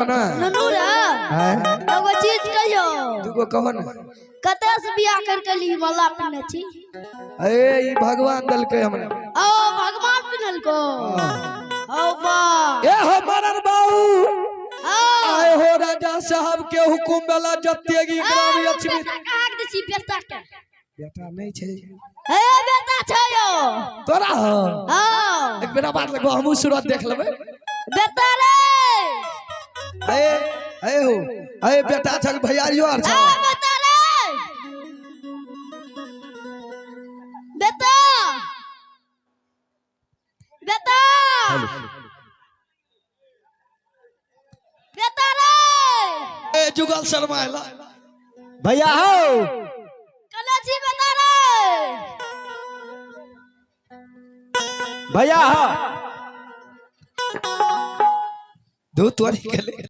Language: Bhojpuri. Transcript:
ननू रे एगो चीज कहियो तुको कहो ना कते से बियाह करके ली मला पिन्ने छी ए ई भगवान दल के हमरा ओ भगवान पिनल को ओ बा ए हमर बाऊ आए हो राजा साहब के हुकुम वाला जतेगी ग्राम लक्ष्मी कहा के छी बेटा के बेटा नहीं छे ए बेटा छै यो तोरा हां एक बेरा बात लगो हमहु सूरत देख लेबे बेटा रे ए हो ए बेटा छ भैयारियो आर छ बेटा रे बेटा बेटा बेटा रे ए जुगल शर्मा आइला भैया हो कने छी बेटा रे भैया हो दो तोरी के ले